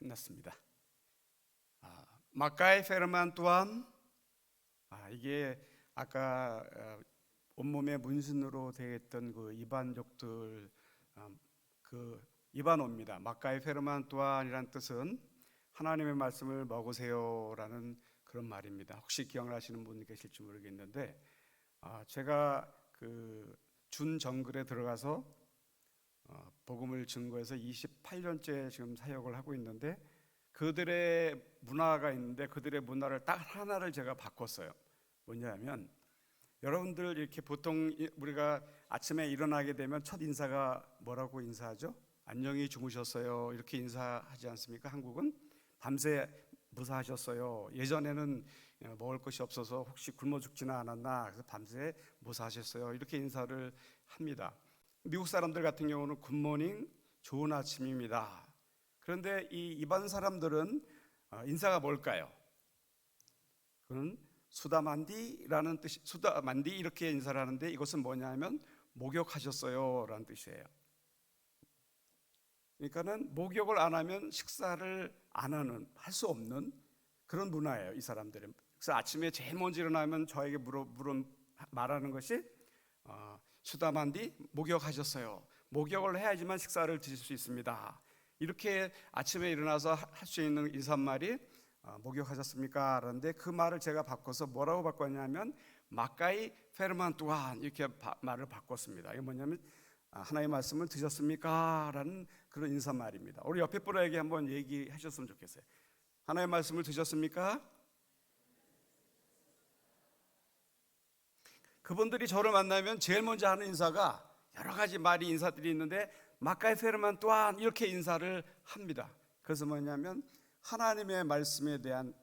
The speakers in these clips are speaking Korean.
끝났습니다. 마카이 페르만 또한 이게 아까 온몸에 문신으로 되어 있던 그 이반족들 그 이반어입니다. 마카이 페르만 또한이란 뜻은 하나님의 말씀을 먹으세요라는 그런 말입니다. 혹시 기억나시는 분 계실지 모르겠는데 제가 그 준정글에 들어가서 복음을 증거해서 28년째 지금 사역을 하고 있는데 그들의 문화가 있는데 그들의 문화를 딱 하나를 제가 바꿨어요. 뭐냐면 여러분들 이렇게 보통 우리가 아침에 일어나게 되면 첫 인사가 뭐라고 인사하죠? 안녕히 주무셨어요 이렇게 인사하지 않습니까? 한국은 밤새 무사하셨어요. 예전에는 먹을 것이 없어서 혹시 굶어 죽지는 않았나 그래서 밤새 무사하셨어요 이렇게 인사를 합니다. 미국 사람들 같은 경우는 굿모닝 좋은 아침입니다. 그런데 이 이반 사람들은 인사가 뭘까요? 그건 수다만디라는 뜻이 수다만디 이렇게 인사를 하는데 이것은 뭐냐면 목욕하셨어요 라는 뜻이에요. 그러니까는 목욕을 안 하면 식사를 안 하는 할 수 없는 그런 문화예요 이 사람들은. 그래서 아침에 제일 먼저 일어나면 저에게 말하는 것이 수다만디 목욕하셨어요. 목욕을 해야지만 식사를 드실 수 있습니다. 이렇게 아침에 일어나서 할 수 있는 인사말이 목욕하셨습니까? 그런데 그 말을 제가 바꿔서 뭐라고 바꿨냐면 마카이 페르만 또한 이렇게 말을 바꿨습니다. 이게 뭐냐면 하나님의 말씀을 드셨습니까? 라는 그런 인사말입니다. 우리 옆에 분에게 한번 얘기하셨으면 좋겠어요. 하나님의 말씀을 드셨습니까? 그분들이 저를 만나면 제일 먼저 하는 인사가 여러 가지 인사들이 있는데 마카이 페르만 또한 이렇게 인사를 합니다. 그래서 뭐냐면 하나님의 말씀에 대한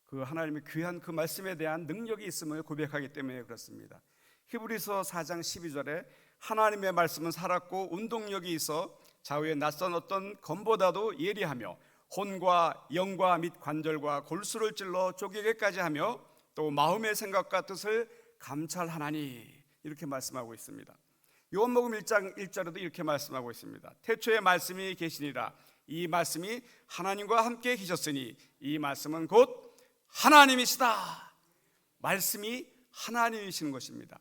그 하나님의 귀한 그 말씀에 대한 능력이 있음을 고백하기 때문에 그렇습니다. 히브리서 4장 12절에 하나님의 말씀은 살았고 운동력이 있어 좌우에 낯선 어떤 검보다도 예리하며 혼과 영과 및 관절과 골수를 찔러 쪼개게까지 하며 또 마음의 생각과 뜻을 감찰하나니 이렇게 말씀하고 있습니다. 요한복음 1장 1절에도 이렇게 말씀하고 있습니다. 태초에 말씀이 계시니라 이 말씀이 하나님과 함께 계셨으니 이 말씀은 곧 하나님이시다. 말씀이 하나님이시는 것입니다.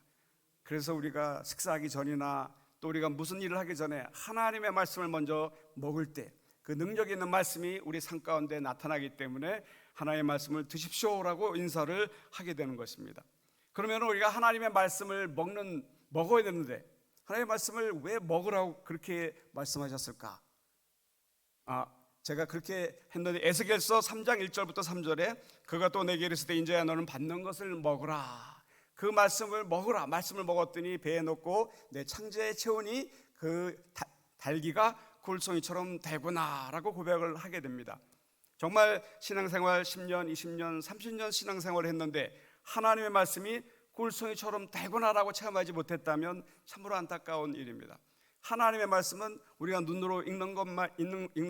그래서 우리가 식사하기 전이나 또 우리가 무슨 일을 하기 전에 하나님의 말씀을 먼저 먹을 때 그 능력 있는 말씀이 우리 삶 가운데 나타나기 때문에 하나님의 말씀을 드십시오라고 인사를 하게 되는 것입니다. 그러면 우리가 하나님의 말씀을 먹어야 되는데 하나님의 말씀을 왜 먹으라고 그렇게 말씀하셨을까? 제가 그렇게 했는데 에스겔서 3장 1절부터 3절에 그가 또 내게 이르시되 인자야 너는 받는 것을 먹으라. 그 말씀을 먹으라. 말씀을 먹었더니 배에 넣고 내 창자에 채우니 그 달기가 굴송이처럼 되구나라고 고백을 하게 됩니다. 정말 신앙생활 10년, 20년, 30년 신앙생활을 했는데 하나님의 말씀이 굴송이처럼 되구나라고 체험하지 못했다면 참으로 안타까운 일입니다. 하나님의 말씀은 우리가 눈으로 읽는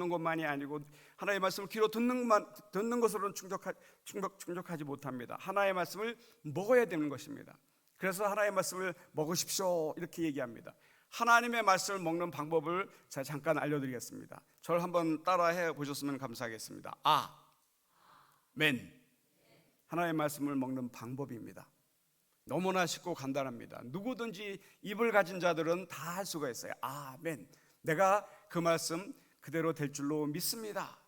것만이 아니고 하나님의 말씀을 귀로 듣는 것으로는 충족하지 못합니다. 하나님의 말씀을 먹어야 되는 것입니다. 그래서 하나님의 말씀을 먹으십시오 이렇게 얘기합니다. 하나님의 말씀을 먹는 방법을 제가 잠깐 알려드리겠습니다. 저를 한번 따라해 보셨으면 감사하겠습니다. 아멘. 하나님의 말씀을 먹는 방법입니다. 너무나 쉽고 간단합니다. 누구든지 입을 가진 자들은 다 할 수가 있어요. 아멘. 내가 그 말씀 그대로 될 줄로 믿습니다.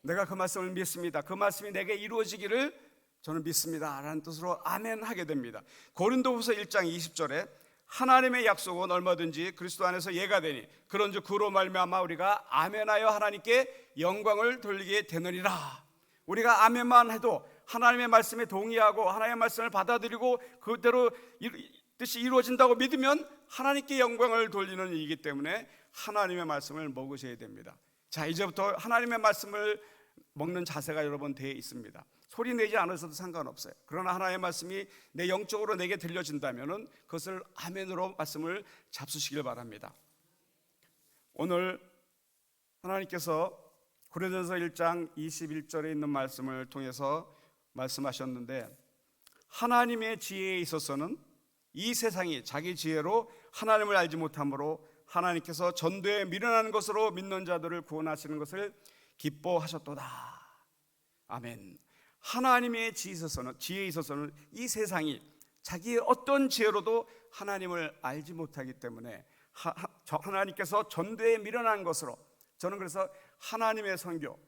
내가 그 말씀을 믿습니다. 그 말씀이 내게 이루어지기를 저는 믿습니다 라는 뜻으로 아멘 하게 됩니다. 고린도후서 1장 20절에 하나님의 약속은 얼마든지 그리스도 안에서 예가 되니 그런즉 그로 말미암아 우리가 아멘하여 하나님께 영광을 돌리게 되느니라. 우리가 아멘만 해도 하나님의 말씀에 동의하고 하나님의 말씀을 받아들이고 그대로 뜻이 이루어진다고 믿으면 하나님께 영광을 돌리는 일이기 때문에 하나님의 말씀을 먹으셔야 됩니다. 자, 이제부터 하나님의 말씀을 먹는 자세가 여러분 되어 있습니다. 소리 내지 않으셔도 상관없어요. 그러나 하나님의 말씀이 내 영적으로 내게 들려진다면 그것을 아멘으로 말씀을 잡수시길 바랍니다. 오늘 하나님께서 고린도전서 1장 21절에 있는 말씀을 통해서 말씀하셨는데 하나님의 지혜에 있어서는 이 세상이 자기 지혜로 하나님을 알지 못하므로 하나님께서 전도에 미련한 것으로 믿는 자들을 구원하시는 것을 기뻐하셨도다. 아멘. 하나님의 지혜에 있어서는 이 세상이 자기의 어떤 지혜로도 하나님을 알지 못하기 때문에 하나님께서 전도에 미련한 것으로, 저는 그래서 하나님의 선교,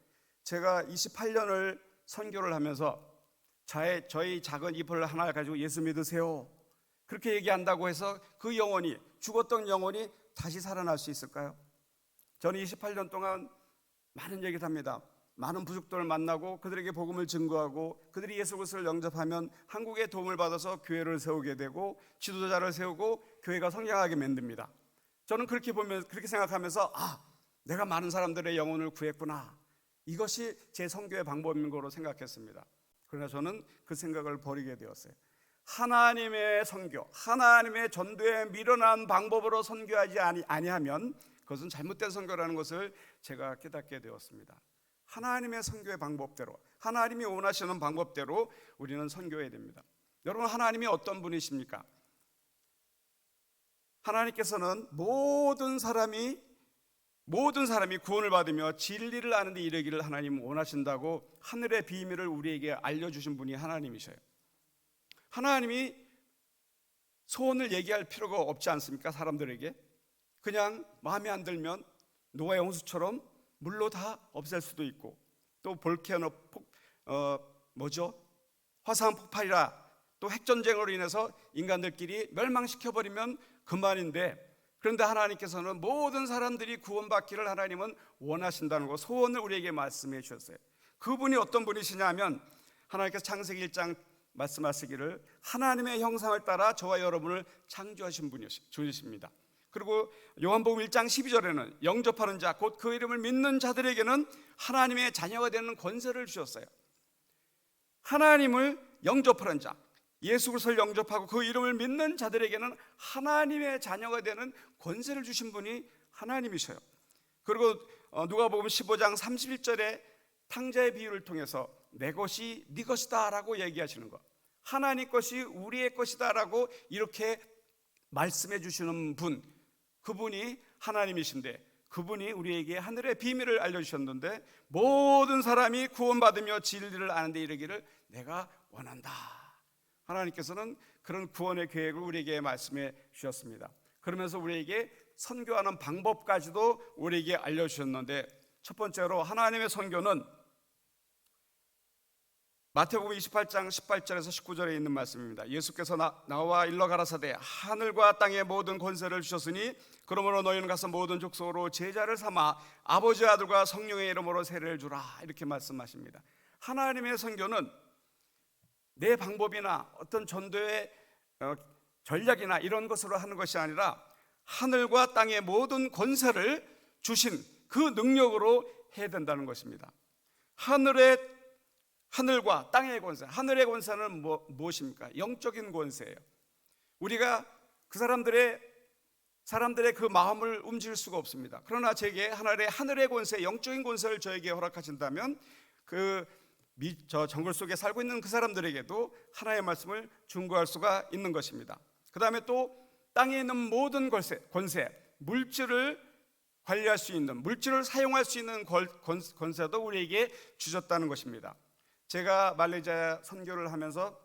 제가 28년을 선교를 하면서 저희 작은 잎을 하나 가지고 예수 믿으세요 그렇게 얘기한다고 해서 그 영혼이, 죽었던 영혼이 다시 살아날 수 있을까요? 저는 28년 동안 많은 얘기를 합니다. 많은 부족들을 만나고 그들에게 복음을 증거하고 그들이 예수 그리스도를 영접하면 한국의 도움을 받아서 교회를 세우게 되고 지도자를 세우고 교회가 성장하게 만듭니다. 저는 그렇게 생각하면서 내가 많은 사람들의 영혼을 구했구나, 이것이 제 선교의 방법인 거로 생각했습니다. 그러나 저는 그 생각을 버리게 되었어요. 하나님의 선교, 하나님의 전도에 미련한 방법으로 선교하지 아니하면 그것은 잘못된 선교라는 것을 제가 깨닫게 되었습니다. 하나님의 선교의 방법대로, 하나님이 원하시는 방법대로 우리는 선교해야 됩니다. 여러분, 하나님이 어떤 분이십니까? 하나님께서는 모든 사람이 구원을 받으며 진리를 아는 데 이르기를 하나님은 원하신다고 하늘의 비밀을 우리에게 알려주신 분이 하나님이셔요. 하나님이 소원을 얘기할 필요가 없지 않습니까? 사람들에게 그냥 마음에 안 들면 노아의 홍수처럼 물로 다 없앨 수도 있고, 또 볼케노 화산 폭발이라 또 핵전쟁으로 인해서 인간들끼리 멸망시켜버리면 그만인데, 그런데 하나님께서는 모든 사람들이 구원받기를 하나님은 원하신다는 거, 소원을 우리에게 말씀해 주셨어요. 그분이 어떤 분이시냐 하면 하나님께서 창세기 1장 말씀하시기를 하나님의 형상을 따라 저와 여러분을 창조하신 분이십니다. 그리고 요한복음 1장 12절에는 영접하는 자, 곧 그 이름을 믿는 자들에게는 하나님의 자녀가 되는 권세를 주셨어요. 하나님을 영접하는 자, 예수 그리스도를 영접하고 그 이름을 믿는 자들에게는 하나님의 자녀가 되는 권세를 주신 분이 하나님이셔요. 그리고 누가복음 15장 31절에 탕자의 비유를 통해서 내 것이 네 것이다 라고 얘기하시는 것, 하나님 것이 우리의 것이다 라고 이렇게 말씀해 주시는 분, 그분이 하나님이신데, 그분이 우리에게 하늘의 비밀을 알려주셨는데, 모든 사람이 구원받으며 진리를 아는 데 이르기를 내가 원한다. 하나님께서는 그런 구원의 계획을 우리에게 말씀해 주셨습니다. 그러면서 우리에게 선교하는 방법까지도 우리에게 알려주셨는데, 첫 번째로 하나님의 선교는 마태복음 28장 18절에서 19절에 있는 말씀입니다. 예수께서 나와 일러 가라사대 하늘과 땅의 모든 권세를 주셨으니 그러므로 너희는 가서 모든 족속으로 제자를 삼아 아버지와 아들과 성령의 이름으로 세례를 주라, 이렇게 말씀하십니다. 하나님의 선교는 내 방법이나 어떤 전도의 전략이나 이런 것으로 하는 것이 아니라 하늘과 땅의 모든 권세를 주신 그 능력으로 해야 된다는 것입니다. 하늘과 땅의 권세, 하늘의 권세는 무엇입니까? 영적인 권세예요. 우리가 그 사람들의 그 마음을 움직일 수가 없습니다. 그러나 제게 하늘의 권세, 영적인 권세를 저에게 허락하신다면 저 정글 속에 살고 있는 그 사람들에게도 하나의 말씀을 중고할 수가 있는 것입니다. 그 다음에 또 땅에 있는 모든 권세, 물질을 관리할 수 있는, 물질을 사용할 수 있는 권세도 우리에게 주셨다는 것입니다. 제가 말레이시아 선교를 하면서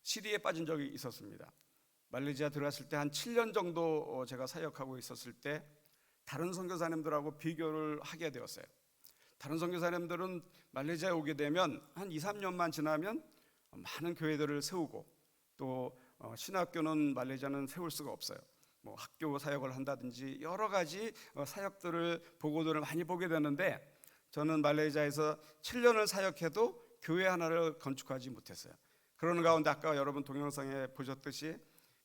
시리에 빠진 적이 있었습니다. 말레이시아 들어갔을 때 한 7년 정도 제가 사역하고 있었을 때 다른 선교사님들하고 비교를 하게 되었어요. 다른 선교사님들은 말레이시아에 오게 되면 한 2, 3년만 지나면 많은 교회들을 세우고, 또 신학교는 말레이시아는 세울 수가 없어요. 학교 사역을 한다든지 여러 가지 사역들을, 보고들을 많이 보게 되는데, 저는 말레이시아에서 7년을 사역해도 교회 하나를 건축하지 못했어요. 그러는 가운데 아까 여러분 동영상에 보셨듯이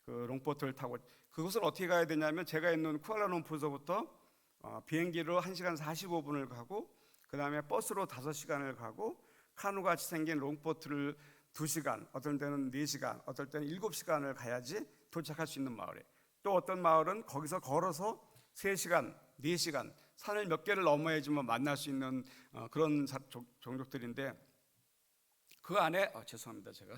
그 롱보트를 타고, 그곳은 어떻게 가야 되냐면 제가 있는 쿠알라룸푸르서부터 비행기로 1시간 45분을 가고, 그 다음에 버스로 5시간을 가고, 카누같이 생긴 롱보트를 2시간, 어떤 때는 4시간, 어떨 때는 7시간을 가야지 도착할 수 있는 마을에, 또 어떤 마을은 거기서 걸어서 3시간, 4시간, 산을 몇 개를 넘어야지만 만날 수 있는 그런 종족들인데, 그 안에 죄송합니다, 제가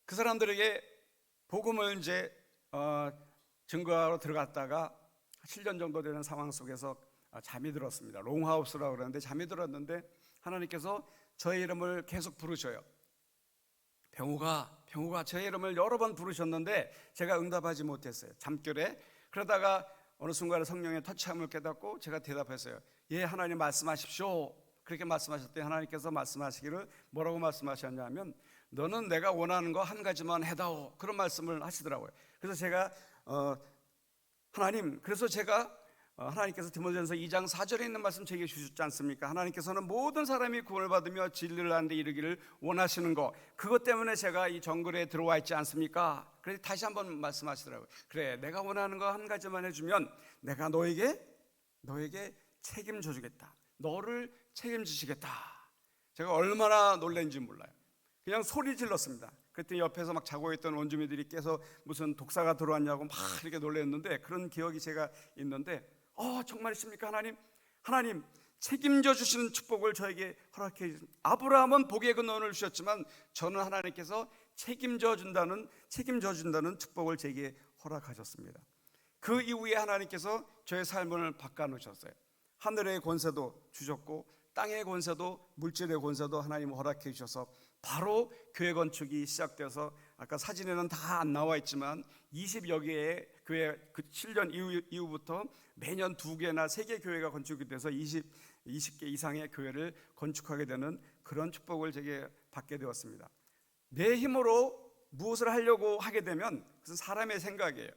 그 사람들에게 복음을 이제 증거하러 들어갔다가 7년 정도 되는 상황 속에서 잠이 들었습니다. 롱하우스라고 그러는데 잠이 들었는데 하나님께서 저의 이름을 계속 부르셔요. 병우가 저의 이름을 여러 번 부르셨는데 제가 응답하지 못했어요. 잠결에. 그러다가 어느 순간에 성령의 터치함을 깨닫고 제가 대답했어요. 예, 하나님 말씀하십시오. 그렇게 말씀하셨더니 하나님께서 말씀하시기를 뭐라고 말씀하셨냐면 너는 내가 원하는 거 한 가지만 해다오. 그런 말씀을 하시더라고요. 그래서 제가 하나님께서 디모데전서 2장 4절에 있는 말씀 제게 주셨지 않습니까? 하나님께서는 모든 사람이 구원을 받으며 진리를 아는 데 이르기를 원하시는 거, 그것 때문에 제가 이 정글에 들어와 있지 않습니까? 그래서 다시 한번 말씀하시더라고요. 그래, 내가 원하는 거 한 가지만 해주면 내가 너에게 책임져 주겠다. 너를 책임지시겠다. 제가 얼마나 놀란지 몰라요. 그냥 소리 질렀습니다. 그때 옆에서 막 자고 있던 원주민들이 깨서 무슨 독사가 들어왔냐고 막 이렇게 놀랐는데, 그런 기억이 제가 있는데, 정말이십니까? 하나님 책임져 주시는 축복을 저에게 허락해 주신, 아브라함은 복의 근원을 주셨지만 저는 하나님께서 책임져 준다는 축복을 제게 허락하셨습니다. 그 이후에 하나님께서 저의 삶을 바꿔 놓으셨어요. 하늘의 권세도 주셨고 땅의 권세도, 물질의 권세도 하나님 허락해 주셔서 바로 교회 건축이 시작돼서, 아까 사진에는 다 안 나와 있지만 20여 개의 교회, 그 7년 이후부터 매년 2개나 3개 교회가 건축이 돼서 20개 이상의 교회를 건축하게 되는 그런 축복을 제게 받게 되었습니다. 내 힘으로 무엇을 하려고 하게 되면 그것은 사람의 생각이에요.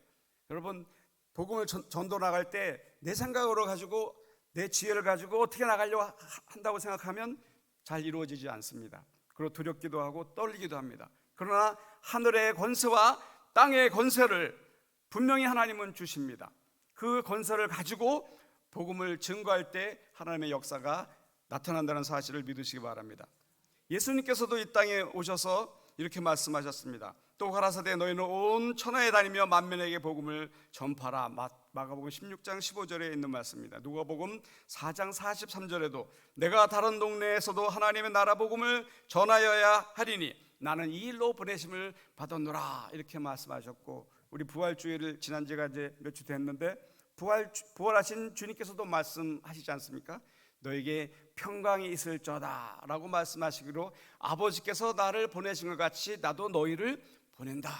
여러분, 복음을 전도 나갈 때 내 생각으로 가지고, 내 지혜를 가지고 어떻게 나가려고 한다고 생각하면 잘 이루어지지 않습니다. 그리고 두렵기도 하고 떨리기도 합니다. 그러나 하늘의 권세와 땅의 권세를 분명히 하나님은 주십니다. 그 권세를 가지고 복음을 증거할 때 하나님의 역사가 나타난다는 사실을 믿으시기 바랍니다. 예수님께서도 이 땅에 오셔서 이렇게 말씀하셨습니다. 또 가라사대 너희는 온 천하에 다니며 만민에게 복음을 전파라. 마가복음 16장 15절에 있는 말씀입니다. 누가복음 4장 43절에도 내가 다른 동네에서도 하나님의 나라 복음을 전하여야 하리니 나는 이 일로 보내심을 받았노라. 이렇게 말씀하셨고, 우리 부활주일을 지난주가 이제 몇 주 됐는데 부활하신 주님께서도 말씀하시지 않습니까? 너에게 평강이 있을저다 라고 말씀하시기로, 아버지께서 나를 보내신 것 같이 나도 너희를 보낸다.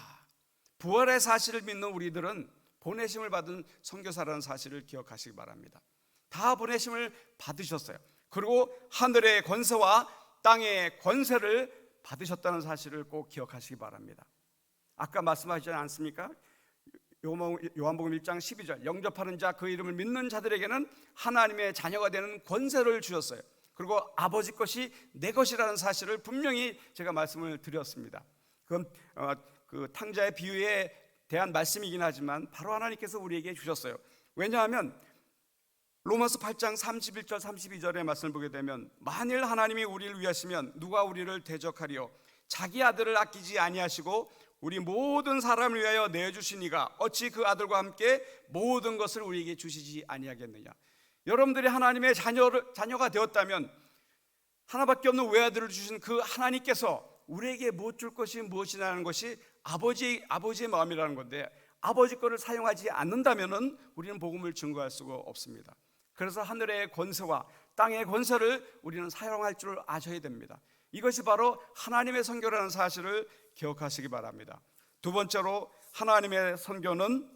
부활의 사실을 믿는 우리들은 보내심을 받은 선교사라는 사실을 기억하시기 바랍니다. 다 보내심을 받으셨어요. 그리고 하늘의 권세와 땅의 권세를 받으셨다는 사실을 꼭 기억하시기 바랍니다. 아까 말씀하시지 않습니까? 요한복음 1장 12절 영접하는 자, 그 이름을 믿는 자들에게는 하나님의 자녀가 되는 권세를 주셨어요. 그리고 아버지 것이 내 것이라는 사실을 분명히 제가 말씀을 드렸습니다. 그건 그 탕자의 비유에 대한 말씀이긴 하지만 바로 하나님께서 우리에게 주셨어요. 왜냐하면 로마서 8장 31절 32절의 말씀을 보게 되면 만일 하나님이 우리를 위하시면 누가 우리를 대적하리요? 자기 아들을 아끼지 아니하시고 우리 모든 사람을 위하여 내주시니가 어찌 그 아들과 함께 모든 것을 우리에게 주시지 아니하겠느냐. 여러분들이 하나님의 자녀가 되었다면 하나밖에 없는 외아들을 주신 그 하나님께서 우리에게 못 줄 것이 무엇이냐는 것이 아버지의 마음이라는 건데, 아버지 거를 사용하지 않는다면 우리는 복음을 증거할 수가 없습니다. 그래서 하늘의 권세와 땅의 권세를 우리는 사용할 줄 아셔야 됩니다. 이것이 바로 하나님의 선교라는 사실을 기억하시기 바랍니다. 두 번째로 하나님의 선교는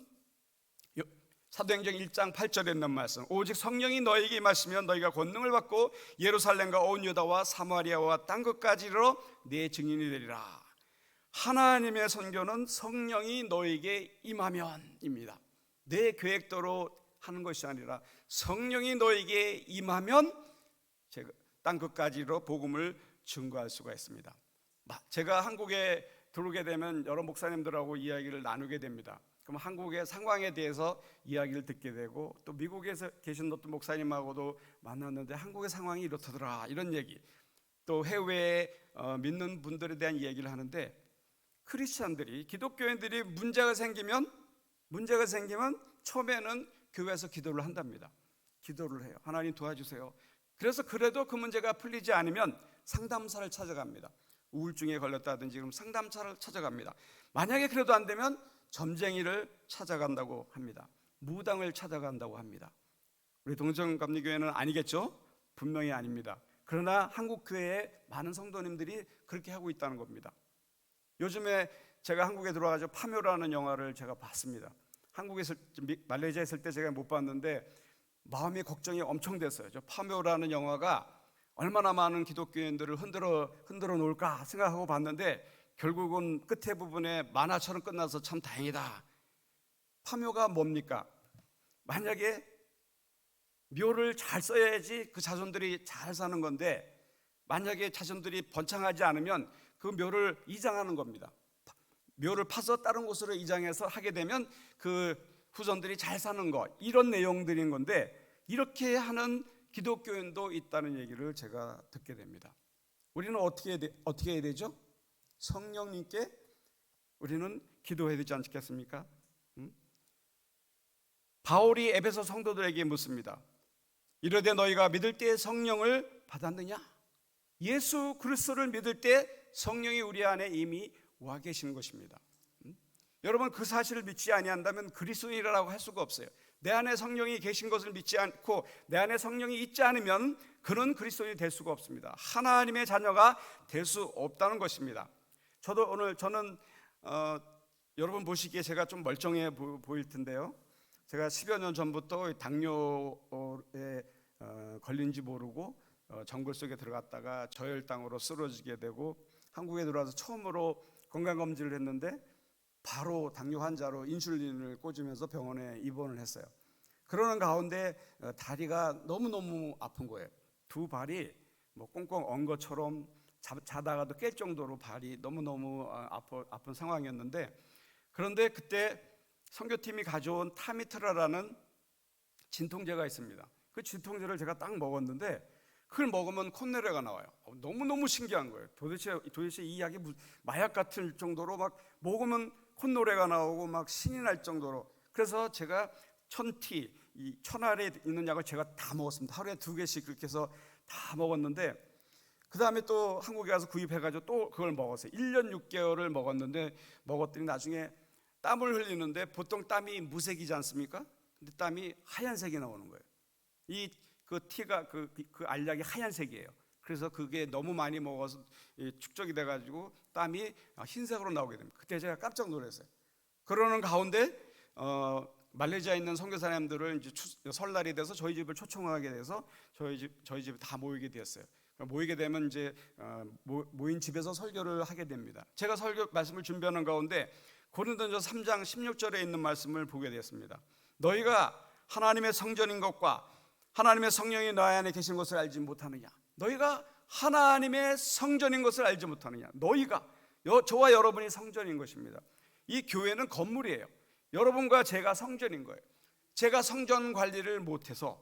사도행전 1장 8절에 있는 말씀, 오직 성령이 너에게 임하시면 너희가 권능을 받고 예루살렘과 온 유다와 사마리아와 땅 끝까지 이르러 내 증인이 되리라. 하나님의 선교는 성령이 너에게 임하면입니다. 내 계획대로 하는 것이 아니라 성령이 너에게 임하면 땅 끝까지로 복음을 증거할 수가 있습니다. 제가 한국에 들어오게 되면 여러 목사님들하고 이야기를 나누게 됩니다. 그럼 한국의 상황에 대해서 이야기를 듣게 되고, 또 미국에서 계신 어떤 목사님하고도 만났는데 한국의 상황이 이렇더라 이런 얘기, 또 해외에 믿는 분들에 대한 이야기를 하는데, 크리스찬들이, 기독교인들이 문제가 생기면 처음에는 교회에서 기도를 한답니다. 기도를 해요. 하나님 도와주세요. 그래도 그 문제가 풀리지 않으면 상담사를 찾아갑니다. 우울증에 걸렸다든지 그럼 상담사를 찾아갑니다. 만약에 그래도 안 되면 점쟁이를 찾아간다고 합니다. 무당을 찾아간다고 합니다. 우리 동정감리교회는 아니겠죠? 분명히 아닙니다. 그러나 한국 교회에 많은 성도님들이 그렇게 하고 있다는 겁니다. 요즘에 제가 한국에 들어와가지고 파묘라는 영화를 제가 봤습니다. 말레이시아에 있을 때 제가 못 봤는데 마음이 걱정이 엄청 됐어요. 저 파묘라는 영화가 얼마나 많은 기독교인들을 흔들어 놓을까 생각하고 봤는데 결국은 끝에 부분에 만화처럼 끝나서 참 다행이다. 파묘가 뭡니까? 만약에 묘를 잘 써야지 그 자손들이 잘 사는 건데 만약에 자손들이 번창하지 않으면 그 묘를 이장하는 겁니다. 묘를 파서 다른 곳으로 이장해서 하게 되면 그 후손들이 잘 사는 것, 이런 내용들인 건데 이렇게 하는 기독교인도 있다는 얘기를 제가 듣게 됩니다. 우리는 어떻게 해야 되죠? 성령님께 우리는 기도해야 되지 않겠습니까? 바울이 에베소 성도들에게 묻습니다. 이르되 너희가 믿을 때 성령을 받았느냐? 예수 그리스도를 믿을 때 성령이 우리 안에 이미 와 계시는 것입니다. 여러분, 그 사실을 믿지 아니한다면 그리스도인이라고 할 수가 없어요. 내 안에 성령이 계신 것을 믿지 않고 내 안에 성령이 있지 않으면 그는 그리스도인이 될 수가 없습니다. 하나님의 자녀가 될 수 없다는 것입니다. 저는 여러분 보시기에 제가 좀 멀쩡해 보일 텐데요. 제가 10여 년 전부터 당뇨에 걸린지 모르고 정글 속에 들어갔다가 저혈당으로 쓰러지게 되고 한국에 들어와서 처음으로 건강검진을 했는데 바로 당뇨 환자로 인슐린을 꽂으면서 병원에 입원을 했어요. 그러는 가운데 다리가 너무너무 아픈 거예요. 두 발이 뭐 꽁꽁 언 것처럼 자다가도 깰 정도로 발이 너무너무 아픈 상황이었는데, 그런데 그때 선교팀이 가져온 타미트라라는 진통제가 있습니다. 그 진통제를 제가 딱 먹었는데 그걸 먹으면 콧노래가 나와요. 너무너무 신기한 거예요. 도대체 이 약이 마약 같을 정도로 막 먹으면 콧노래가 나오고 막 신이 날 정도로. 그래서 제가 이 천알에 있는 약을 제가 다 먹었습니다. 하루에 2개씩 그렇게 해서 다 먹었는데 그 다음에 또 한국에 가서 구입해가지고 또 그걸 먹었어요. 1년 6개월을 먹었는데 먹었더니 나중에 땀을 흘리는데 보통 땀이 무색이지 않습니까? 근데 땀이 하얀색이 나오는 거예요. 그 알약이 하얀색이에요. 그래서 그게 너무 많이 먹어서 축적이 돼가지고 땀이 흰색으로 나오게 됩니다. 그때 제가 깜짝 놀랐어요. 그러는 가운데 말레이시아에 있는 선교사님들을 이제 설날이 돼서 저희 집을 초청하게 돼서 저희 집에 다 모이게 되었어요. 모이게 되면 이제 모인 집에서 설교를 하게 됩니다. 제가 설교 말씀을 준비하는 가운데 고린도전서 3장 16절에 있는 말씀을 보게 되었습니다. 너희가 하나님의 성전인 것과 하나님의 성령이 너희 안에 계신 것을 알지 못하느냐? 너희가 하나님의 성전인 것을 알지 못하느냐? 너희가, 저와 여러분이 성전인 것입니다. 이 교회는 건물이에요. 여러분과 제가 성전인 거예요. 제가 성전 관리를 못해서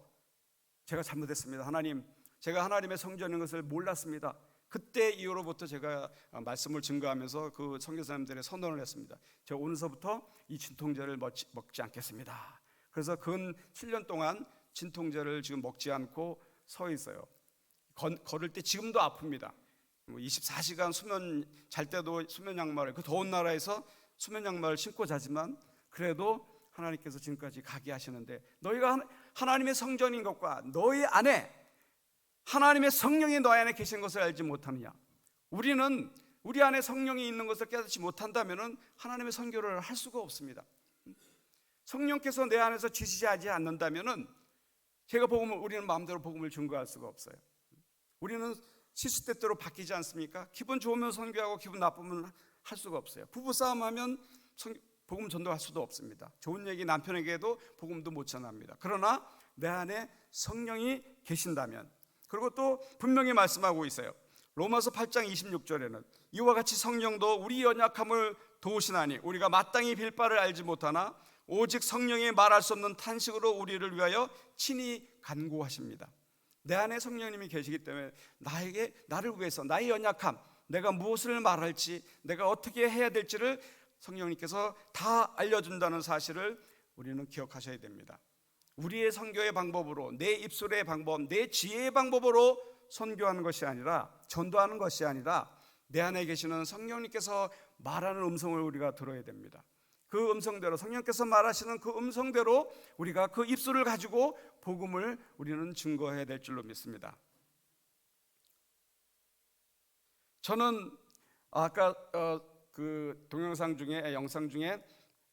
제가 잘못했습니다. 하나님, 제가 하나님의 성전인 것을 몰랐습니다. 그때 이후로부터 제가 말씀을 증거하면서 그 선교사님들의 선언을 했습니다. 제가 오늘서부터 이 진통제를 먹지 않겠습니다. 그래서 근 7년 동안 진통제를 지금 먹지 않고 서 있어요. 걸을 때 지금도 아픕니다. 24시간 잘 때도 수면 양말을, 그 더운 나라에서 수면 양말을 신고 자지만 그래도 하나님께서 지금까지 가게 하시는데, 너희가 하나님의 성전인 것과 너희 안에 하나님의 성령이 너희 안에 계신 것을 알지 못하느냐? 우리는 우리 안에 성령이 있는 것을 깨닫지 못한다면 하나님의 선교를 할 수가 없습니다. 성령께서 내 안에서 지시하지 않는다면 우리는 마음대로 복음을 증거할 수가 없어요. 우리는 시스템대로 바뀌지 않습니까? 기분 좋으면 선교하고 기분 나쁘면 할 수가 없어요. 부부싸움하면 복음 전도할 수도 없습니다. 좋은 얘기 남편에게 해도 복음도 못 전합니다. 그러나 내 안에 성령이 계신다면, 그리고 또 분명히 말씀하고 있어요. 로마서 8장 26절에는 이와 같이 성령도 우리 연약함을 도우시나니 우리가 마땅히 빌 바를 알지 못하나 오직 성령이 말할 수 없는 탄식으로 우리를 위하여 친히 간구하십니다. 내 안에 성령님이 계시기 때문에 나를 위해서 나의 연약함, 내가 무엇을 말할지, 내가 어떻게 해야 될지를 성령님께서 다 알려준다는 사실을 우리는 기억하셔야 됩니다. 우리의 선교의 방법으로, 내 입술의 방법, 내 지혜의 방법으로 선교하는 것이 아니라, 전도하는 것이 아니라 내 안에 계시는 성령님께서 말하는 음성을 우리가 들어야 됩니다. 그 음성대로, 성령께서 말하시는 그 음성대로 우리가 그 입술을 가지고 복음을 우리는 증거해야 될 줄로 믿습니다. 저는 아까 그 동영상 중에, 영상 중에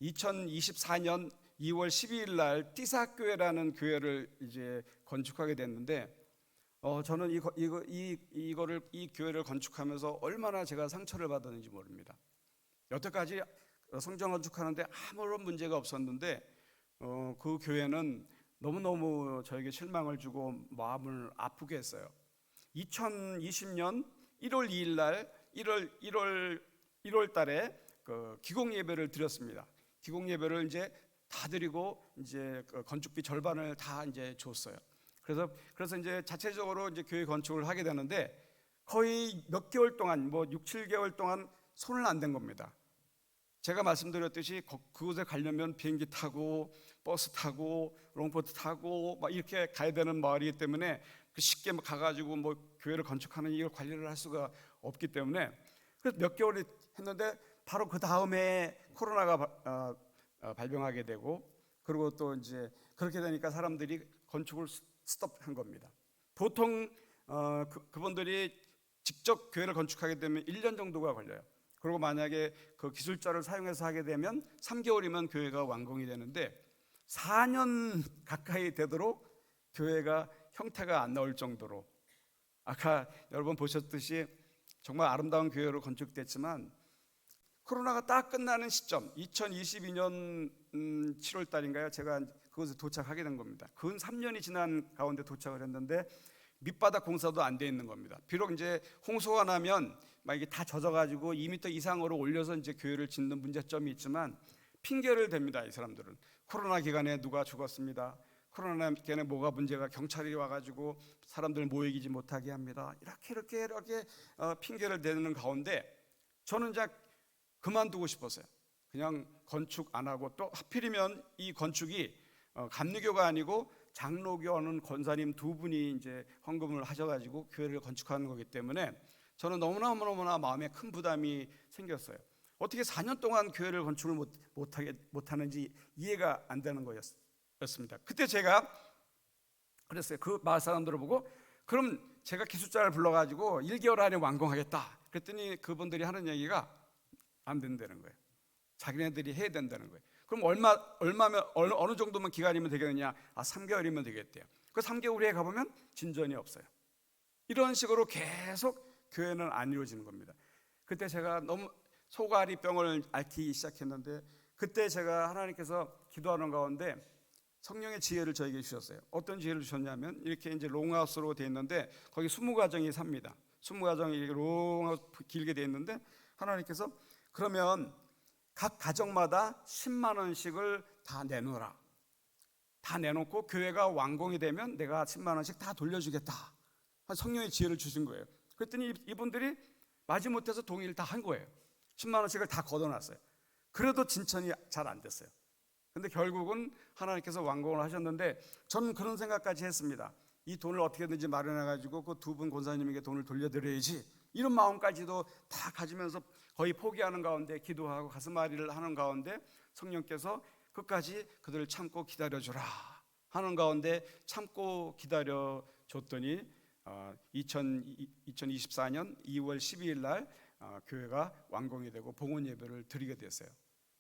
2024년 2월 12일 날 띠사교회라는 교회를 이제 건축하게 됐는데, 저는 이 교회를 건축하면서 얼마나 제가 상처를 받았는지 모릅니다. 여태까지 성전 건축하는데 아무런 문제가 없었는데, 그 교회는 너무너무 저에게 실망을 주고 마음을 아프게 했어요. 2020년 1월 2일 날 1월 달에 그 기공 예배를 드렸습니다. 기공 예배를 이제 다 드리고 이제 그 건축비 절반을 다 이제 줬어요. 그래서 이제 자체적으로 이제 교회 건축을 하게 되는데, 거의 몇 개월 동안, 뭐 6, 7개월 동안 손을 안 댄 겁니다. 제가 말씀드렸듯이 그곳에 가려면 비행기 타고 버스 타고 롱보트 타고 막 이렇게 가야 되는 마을이기 때문에 쉽게 가가지고 뭐 교회를 건축하는 이걸 관리를 할 수가 없기 때문에, 그래서 몇 개월이 했는데 바로 그 다음에 코로나가 발병하게 되고, 그리고 또 이제 그렇게 되니까 사람들이 건축을 스톱한 겁니다. 보통 그분들이 직접 교회를 건축하게 되면 1년 정도가 걸려요. 그리고 만약에 그 기술자를 사용해서 하게 되면 3개월이면 교회가 완공이 되는데, 4년 가까이 되도록 교회가 형태가 안 나올 정도로, 아까 여러분 보셨듯이 정말 아름다운 교회로 건축됐지만, 코로나가 딱 끝나는 시점 2022년 7월 달인가요? 제가 그곳에 도착하게 된 겁니다. 근 3년이 지난 가운데 도착을 했는데 밑바닥 공사도 안 돼 있는 겁니다. 비록 이제 홍수가 나면 막 이게 다 젖어가지고 2m 이상으로 올려서 이제 교회를 짓는 문제점이 있지만 핑계를 댑니다. 이 사람들은 코로나 기간에 누가 죽었습니다. 코로나 기간에 뭐가 문제가, 경찰이 와가지고 사람들 모이지 못하게 합니다. 이렇게 핑계를 대는 가운데 저는 이제 그만두고 싶었어요. 그냥 건축 안 하고, 또 하필이면 이 건축이 감리교가 아니고 장로교 하는 권사님 두 분이 이제 헌금을 하셔가지고 교회를 건축하는 거기 때문에 저는 너무나 마음에 큰 부담이 생겼어요. 어떻게 4년 동안 교회를 건축을 못하는지 이해가 안 되는 거였습니다. 그때 제가 그랬어요. 그 마을 사람들을 보고, 그럼 제가 기술자를 불러가지고 1개월 안에 완공하겠다. 그랬더니 그분들이 하는 얘기가 안 된다는 거예요. 자기네들이 해야 된다는 거예요. 그럼 어느 정도면 기간이면 되겠느냐? 3개월이면 되겠대요. 그 3개월 후에 가보면 진전이 없어요. 이런 식으로 계속 교회는 안 이루어지는 겁니다. 그때 제가 너무 소가리병을 앓기 시작했는데, 그때 제가 하나님께서 기도하는 가운데 성령의 지혜를 저에게 주셨어요. 어떤 지혜를 주셨냐면, 이렇게 이제 롱하우스로 되어 있는데 거기 20가정이 삽니다. 20가정이 롱하우스 길게 되어 있는데, 하나님께서 그러면 각 가정마다 10만 원씩을 다 내놓으라. 다 내놓고 교회가 완공이 되면 내가 10만 원씩 다 돌려주겠다. 성령의 지혜를 주신 거예요. 그랬더니 이분들이 마지못해서 동의를 다 한 거예요. 10만 원씩을 다 걷어놨어요. 그래도 진천이 잘 안 됐어요. 근데 결국은 하나님께서 완공을 하셨는데, 저는 그런 생각까지 했습니다. 이 돈을 어떻게든지 마련해가지고 그 두 분 권사님에게 돈을 돌려드려야지, 이런 마음까지도 다 가지면서 거의 포기하는 가운데 기도하고 가슴앓이를 하는 가운데 성령께서 끝까지 그들을 참고 기다려주라 하는 가운데 참고 기다려줬더니 2024년 2월 12일 날 교회가 완공이 되고 봉헌 예배를 드리게 됐어요.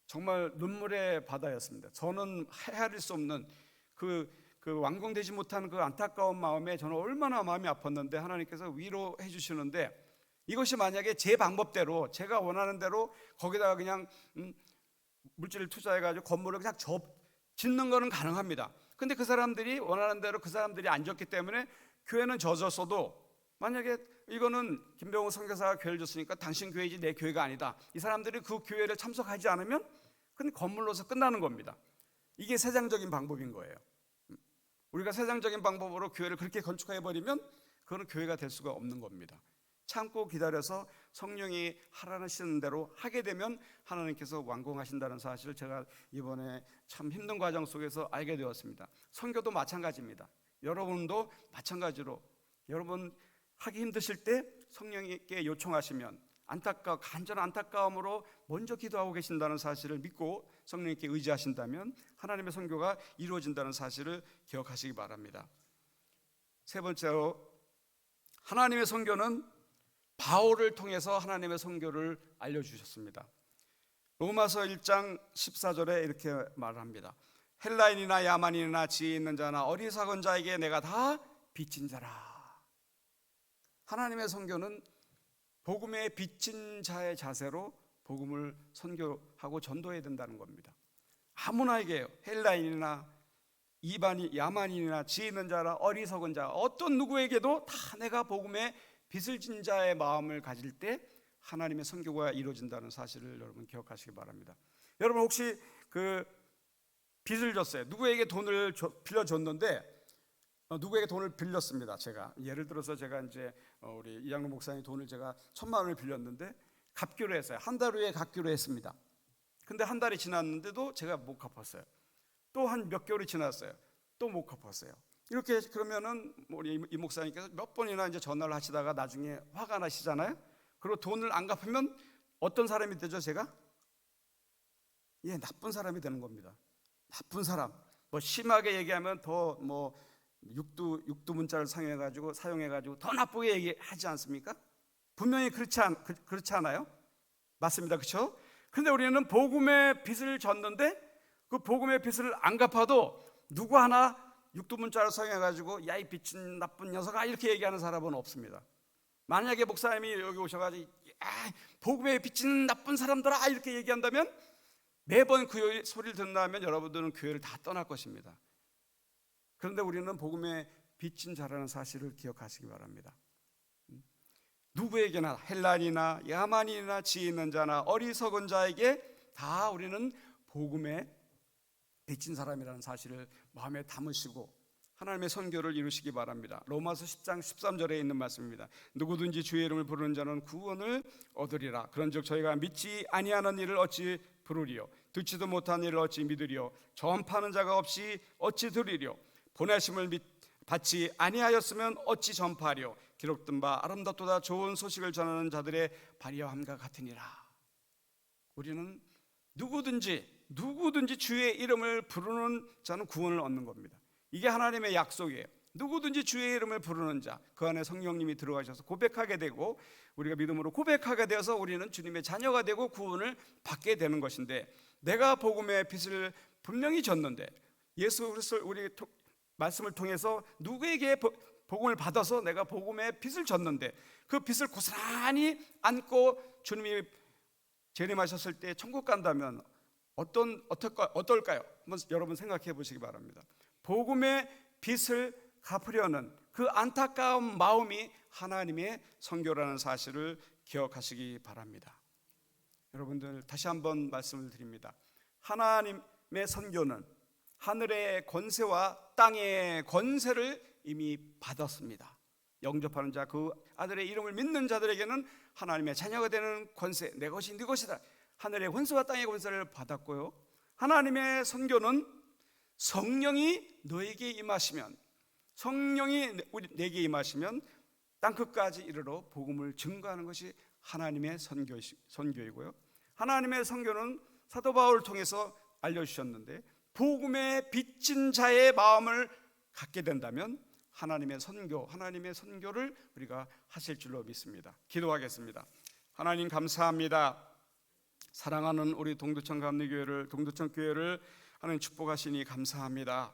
정말 눈물의 바다였습니다. 저는 헤아릴 수 없는 그 완공되지 못한 그 안타까운 마음에 저는 얼마나 마음이 아팠는데, 하나님께서 위로해 주시는데, 이것이 만약에 제 방법대로 제가 원하는 대로 거기다가 그냥 물질을 투자해가지고 건물을 그냥 짓는 거는 가능합니다. 근데 그 사람들이 원하는 대로 그 사람들이 안 졌기 때문에 교회는 져졌어도, 만약에 이거는 김병호 선교사가 교회를 줬으니까 당신 교회지 내 교회가 아니다, 이 사람들이 그 교회를 참석하지 않으면 그건 건물로서 끝나는 겁니다. 이게 세상적인 방법인 거예요. 우리가 세상적인 방법으로 교회를 그렇게 건축해버리면 그거는 교회가 될 수가 없는 겁니다. 참고 기다려서 성령이 하라시는 대로 하게 되면 하나님께서 완공하신다는 사실을 제가 이번에 참 힘든 과정 속에서 알게 되었습니다. 선교도 마찬가지입니다. 여러분도 마찬가지로 여러분 하기 힘드실 때 성령님께 요청하시면 간절한 안타까움으로 먼저 기도하고 계신다는 사실을 믿고 성령님께 의지하신다면 하나님의 선교가 이루어진다는 사실을 기억하시기 바랍니다. 세 번째로, 하나님의 선교는 바울을 통해서 하나님의 선교를 알려주셨습니다. 로마서 1장 14절에 이렇게 말합니다. 헬라인이나 야만인이나 지혜 있는 자나 어리석은 자에게 내가 다 빚진 자라. 하나님의 선교는 복음에 빚진 자의 자세로 복음을 선교하고 전도해야 된다는 겁니다. 아무나에게요. 헬라인이나 이반이 야만인이나 지혜 있는 자나 어리석은 자, 어떤 누구에게도 다 내가 복음에 빚을 진 자의 마음을 가질 때 하나님의 선교가 이루어진다는 사실을 여러분 기억하시기 바랍니다. 여러분 혹시 빚을 졌어요. 누구에게 돈을 빌려줬는데 누구에게 돈을 빌렸습니다. 제가 예를 들어서 제가 이제 우리 이양로 목사님 돈을 제가 1,000만 원을 빌렸는데 갚기로 했어요. 한 달 후에 갚기로 했습니다. 근데 한 달이 지났는데도 제가 못 갚았어요. 또 한 몇 개월이 지났어요. 또 못 갚았어요. 이렇게 그러면은 우리 이 목사님께서 몇 번이나 이제 전화를 하시다가 나중에 화가 나시잖아요. 그리고 돈을 안 갚으면 어떤 사람이 되죠? 제가 나쁜 사람이 되는 겁니다. 나쁜 사람. 뭐 심하게 얘기하면 더 육두 문자를 사용해가지고 더 나쁘게 얘기하지 않습니까? 분명히 그렇지 않아요? 맞습니다, 그렇죠? 그런데 우리는 복음의 빚을 졌는데 그 복음의 빚을 안 갚아도 누구 하나 육두 문자를 사용해가지고 야 이 빚진 나쁜 녀석아 이렇게 얘기하는 사람은 없습니다. 만약에 목사님이 여기 오셔가지고 복음에 빚진 나쁜 사람들아 이렇게 얘기한다면 매번 그 소리를 듣는다면 여러분들은 교회를 다 떠날 것입니다. 그런데 우리는 복음에 빚진 자라는 사실을 기억하시기 바랍니다. 누구에게나 헬라인이나 야만인이나 지혜 있는 자나 어리석은 자에게 다 우리는 복음에 빚진 사람이라는 사실을 마음에 담으시고 하나님의 선교를 이루시기 바랍니다. 로마서 10장 13절에 있는 말씀입니다. 누구든지 주의 이름을 부르는 자는 구원을 얻으리라. 그런즉 저희가 믿지 아니하는 일을 어찌 부르리요? 듣지도 못한 일을 어찌 믿으리요? 전파하는 자가 없이 어찌 들으리요? 보내심을 받지 아니하였으면 어찌 전파하리요? 기록된 바 아름답도다 좋은 소식을 전하는 자들의 발이함과 같으니라. 우리는 누구든지 주의 이름을 부르는 자는 구원을 얻는 겁니다. 이게 하나님의 약속이에요. 누구든지 주의 이름을 부르는 자, 그 안에 성령님이 들어가셔서 고백하게 되고 우리가 믿음으로 고백하게 되어서 우리는 주님의 자녀가 되고 구원을 받게 되는 것인데, 내가 복음의 빚을 분명히 졌는데 예수 그리스도 우리 말씀을 통해서 누구에게 복음을 받아서 내가 복음의 빚을 졌는데 그 빚을 고스란히 안고 주님이 재림하셨을 때 천국 간다면 어떨까요? 한번 여러분 생각해 보시기 바랍니다. 복음의 빚을 갚으려는 그 안타까운 마음이 하나님의 선교라는 사실을 기억하시기 바랍니다. 여러분들 다시 한번 말씀을 드립니다. 하나님의 선교는 하늘의 권세와 땅의 권세를 이미 받았습니다. 영접하는 자, 그 아들의 이름을 믿는 자들에게는 하나님의 자녀가 되는 권세, 내 것이 네 것이다. 하늘의 권세와 땅의 권세를 받았고요. 하나님의 선교는 성령이 너에게 임하시면, 성령이 내게 임하시면 땅끝까지 이르러 복음을 증거하는 것이 하나님의 선교이고요. 하나님의 선교는 사도 바울을 통해서 알려주셨는데 복음에 빚진 자의 마음을 갖게 된다면 하나님의 선교를 우리가 하실 줄로 믿습니다. 기도하겠습니다. 하나님 감사합니다. 사랑하는 우리 동두천 감리교회를 하나님 축복하시니 감사합니다.